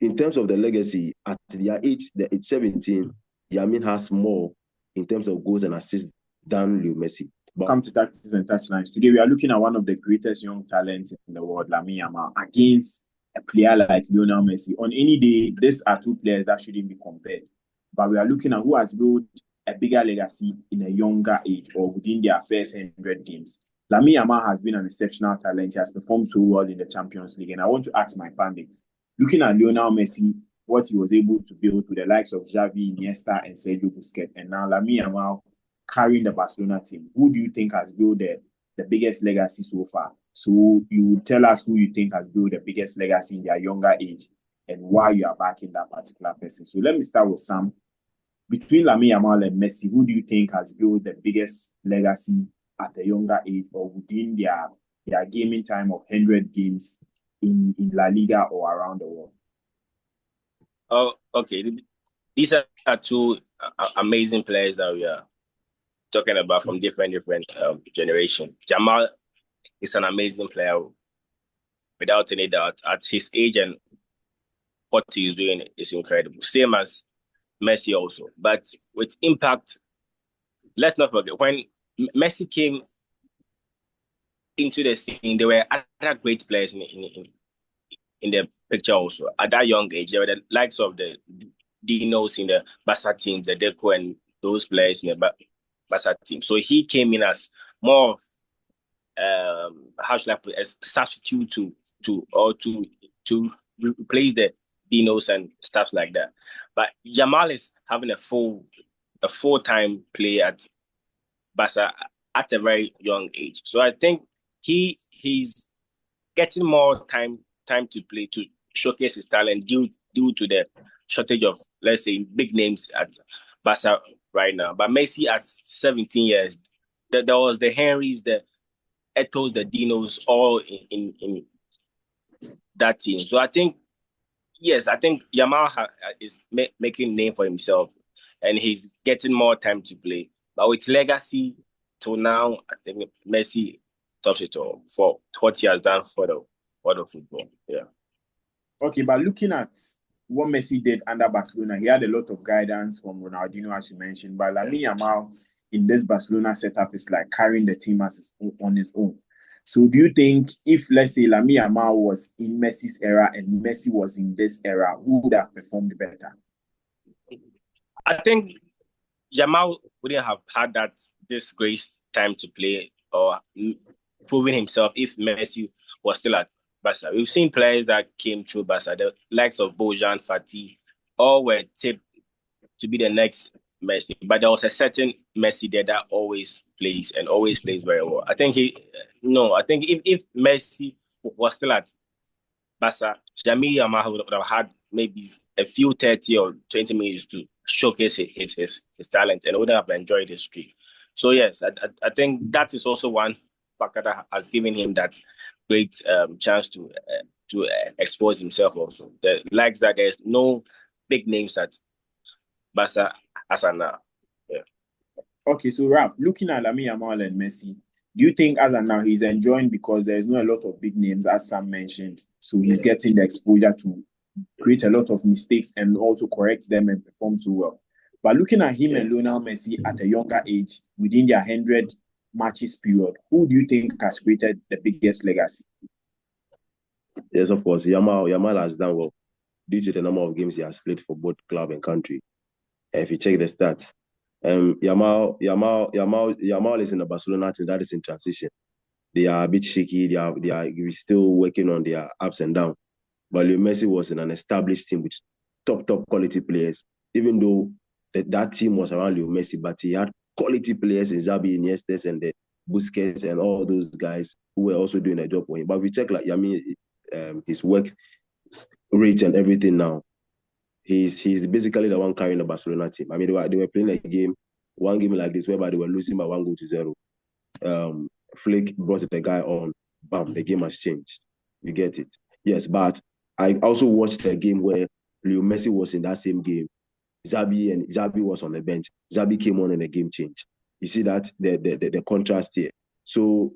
in terms of the legacy, at their age, the age 17, Yamin has more in terms of goals and assists than Leo Messi. Welcome to Tactics and Touchlines. Today we are looking at one of the greatest young talents in the world, Lamine Yamal, against a player like Lionel Messi. On any day, these are two players that shouldn't be compared. But we are looking at who has built a bigger legacy in a younger age or within their first 100 games. Lamine Yamal has been an exceptional talent. He has performed so well in the Champions League. And I want to ask my pundits, looking at Lionel Messi, what he was able to build with the likes of Xavi, Iniesta, and Sergio Busquets, and now Lamine Yamal carrying the Barcelona team. Who do you think has built the biggest legacy so far? So you tell us who you think has built the biggest legacy in their younger age and why you are backing that particular person. So let me start with Sam. Between Lamine Yamal and Messi, who do you think has built the biggest legacy at a younger age or within their gaming time of 100 games in La Liga or around the world? Oh, okay. These are two amazing players that we are talking about from different generations. Yamal is an amazing player, without any doubt. At his age and what he's doing is incredible. Same as Messi also. But with impact, let's not forget, when Messi came into the scene, there were other great players in the picture also. At that young age, there were the likes of the Dinos in the Barca teams, the Deco and those players in the Barca team. So he came in as more, how should I put it, as substitute to replace the Dinos and stuff like that. But Yamal is having a full-time play at Barca at a very young age. So I think he's getting more time to play, to showcase his talent due to the shortage of, let's say, big names at Barca right now. But Messi at 17 years, there was the Henrys, the Etos, the Dinos, all in that team. So I think, yes, I think Yamal is making a name for himself, and he's getting more time to play. But with legacy till now, I think Messi tops it all for what he has done for the world of football. Yeah. Okay, but looking at what Messi did under Barcelona, he had a lot of guidance from Ronaldinho, as you mentioned. But Lamine Yamal in this Barcelona setup is like carrying the team on his own. So do you think if, let's say, Lamine Yamal was in Messi's era and Messi was in this era, who would have performed better? I think Yamal wouldn't have had this great time to play or proving himself if Messi was still at Barca. We've seen players that came through Barca, the likes of Bojan, Fati, all were tipped to be the next Messi. But there was a certain Messi there that always plays very well. I think if Messi was still at Barca, Lamine Yamal would have had maybe a few 30 or 20 minutes to showcase his talent and would have enjoyed his streak. So yes, I think that is also one factor that has given him that great chance to expose himself also. The likes that there's no big names at Barca as of now. Yeah. Okay, so Rap, looking at Lamine Yamal and Messi, do you think as of now he's enjoying because there's not a lot of big names, as Sam mentioned, so he's getting the exposure to create a lot of mistakes and also correct them and perform so well? But looking at him and Lionel Messi at a younger age, within their 100 matches period, who do you think has created the biggest legacy? Yes, of course. Yamal has done well due to the number of games he has played for both club and country. If you check the stats, Yamal is in the Barcelona team that is in transition. They are a bit shaky. They are still working on their ups and downs. But Leo Messi was in an established team with top quality players. Even though that team was around Leo Messi, but he had quality players in Xavi, Iniesta, and the Busquets and all those guys who were also doing a job for him. But we check his work rate and everything now. He's basically the one carrying the Barcelona team. I mean, they were playing one game like this, whereby they were losing by 1-0. Flick brought the guy on. Bam, the game has changed. You get it? Yes, but I also watched a game where Leo Messi was in that same game. Xavi was on the bench. Xavi came on and the game changed. You see that the contrast here. So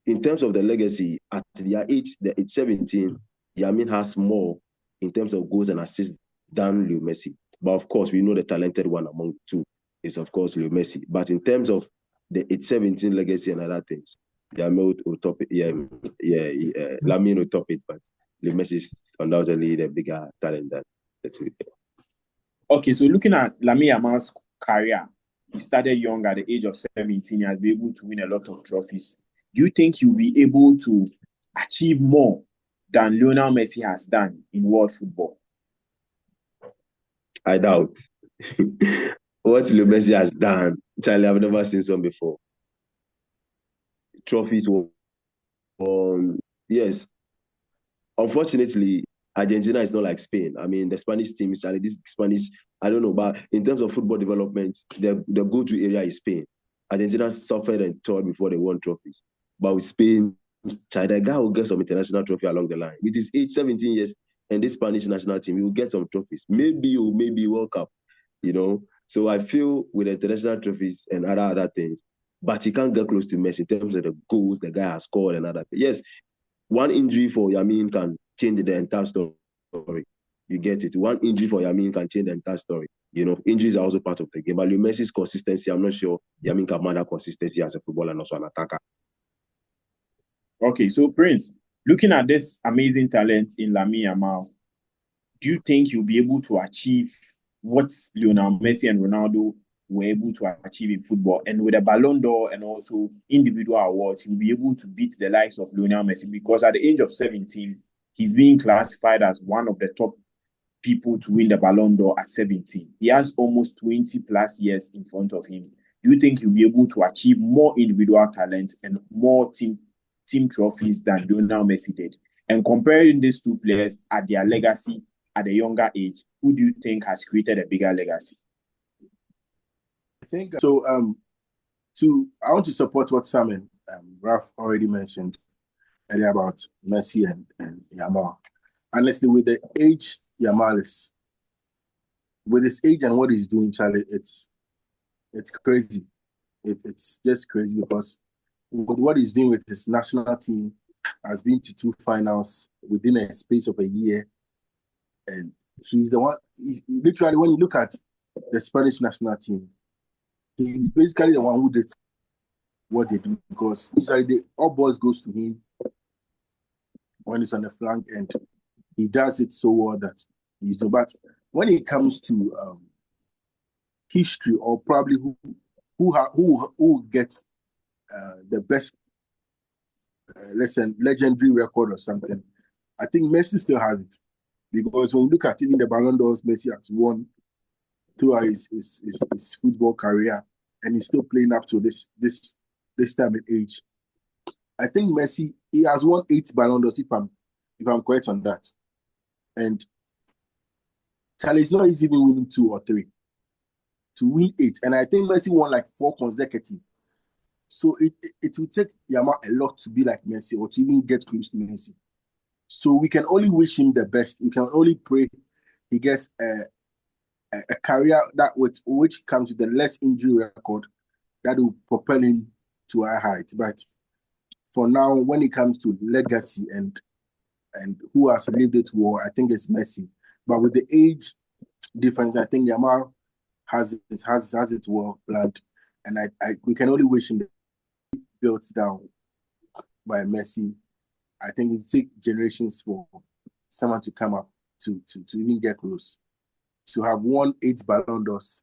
in terms of the legacy, at their age, the age 17, Yamin has more in terms of goals and assists than Lionel Messi. But of course, we know the talented one among the two is, of course, Lionel Messi. But in terms of the 17 legacy and other things, Yamal will top it. Lamine will top it, but Lionel Messi is undoubtedly the bigger talent than the two. Okay, so looking at Lamine Yamal's career, he started young at the age of 17. He has been able to win a lot of trophies. Do you think he'll be able to achieve more than Lionel Messi has done in world football? I doubt. What Lionel Messi has done, Charlie, I've never seen some before. Trophies were, yes. Unfortunately, Argentina is not like Spain. I mean, the Spanish team is this Spanish, I don't know, but in terms of football development, the go-to area is Spain. Argentina suffered and toiled before they won trophies. But with Spain, the guy will get some international trophy along the line. With his age, 17 years, and this Spanish national team, he will get some trophies. Maybe World Cup, you know. So I feel with the international trophies and other things, but he can't get close to Messi in terms of the goals the guy has scored and other things. Yes, one injury for Yamin can change the entire story. You get it? One injury for Yamin can change the entire story. You know, injuries are also part of the game. But Lionel Messi's consistency, I'm not sure Yamin can manage consistency as a footballer and also an attacker. Okay, so Prince, looking at this amazing talent in Lamine Yamal, do you think you'll be able to achieve what Lionel Messi and Ronaldo were able to achieve in football? And with a Ballon d'Or and also individual awards, he'll be able to beat the likes of Lionel Messi, because at the age of 17, he's being classified as one of the top people to win the Ballon d'Or at 17. He has almost 20 plus years in front of him. Do you think he'll be able to achieve more individual talent and more team trophies than Lionel Messi did? And comparing these two players at their legacy at a younger age, who do you think has created a bigger legacy? I think so. I want to support what Sam and Ralph already mentioned earlier about Messi and Yamal. Honestly, with the age Yamal is, with his age and what he's doing, Charlie, it's crazy. It's just crazy, because with what he's doing with his national team, has been to 2 finals within a space of a year. And he's the one, literally, when you look at the Spanish national team, he's basically the one who did what they do, because usually all balls goes to him when he's on the flank, and he does it so well that he's no. But when it comes to history, or probably who gets the best, let's say, legendary record or something, I think Messi still has it. Because when you look at even the Ballon d'Ors Messi has won throughout his football career, and he's still playing up to this time and age. I think Messi, he has won 8 Ballon d'Ors, if I'm correct on that. And Charlie's not easy even winning 2 or 3. To win 8. And I think Messi won like 4 consecutive. So it will take Yamal a lot to be like Messi, or to even get close to Messi. So we can only wish him the best. We can only pray he gets a career that which comes with a less injury record that will propel him to a height. But for now, when it comes to legacy and who has lived it well, I think it's Messi. But with the age difference, I think Yamal has it well planned, and we can only wish him the built down by Messi. I think it will take generations for someone to come up to even get close. To have won 8 Ballon d'Ors,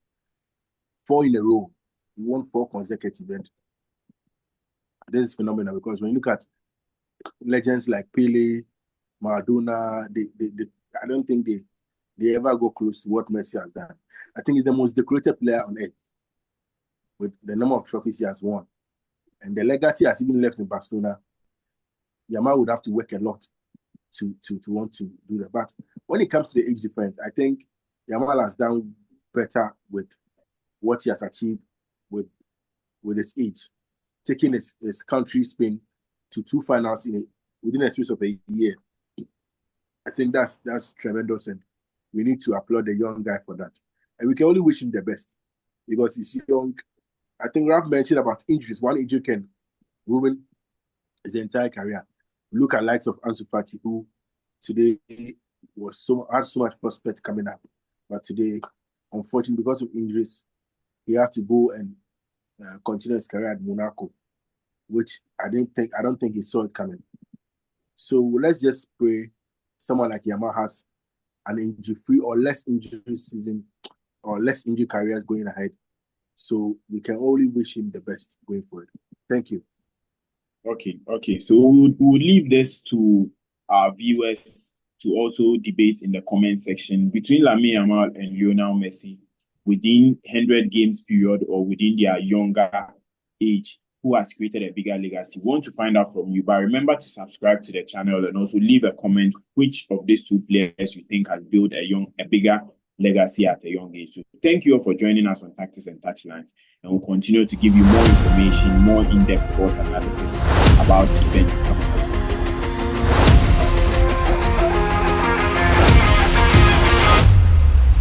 4 in a row, he won 4 consecutive. And this is phenomenal, because when you look at legends like Pele, Maradona, I don't think they ever go close to what Messi has done. I think he's the most decorated player on earth with the number of trophies he has won. And the legacy has even left in Barcelona. Yamal would have to work a lot to want to do that. But when it comes to the age difference, I think Yamal has done better with what he has achieved with his age, taking his country, Spain, to 2 finals within a space of a year. I think that's tremendous, and we need to applaud the young guy for that. And we can only wish him the best, because he's young. I think Ralph mentioned about injuries. One injury can ruin his entire career. Look at likes of Ansu Fati, who today had so much prospect coming up, but today, unfortunately, because of injuries, he had to go and continue his career at Monaco, which I don't think he saw it coming. So let's just pray someone like Yamal has an injury-free or less injury season or less injury careers going ahead. So we can only wish him the best going forward. Thank you. Okay. So we'll leave this to our viewers to also debate in the comment section between Lamine Yamal and Lionel Messi within 100 games period or within their younger age, who has created a bigger legacy. We want to find out from you, but remember to subscribe to the channel and also leave a comment which of these two players you think has built a bigger legacy at a young age. So thank you all for joining us on Tactics and Touchlines, and we'll continue to give you more information, more in-depth sports analysis about events coming.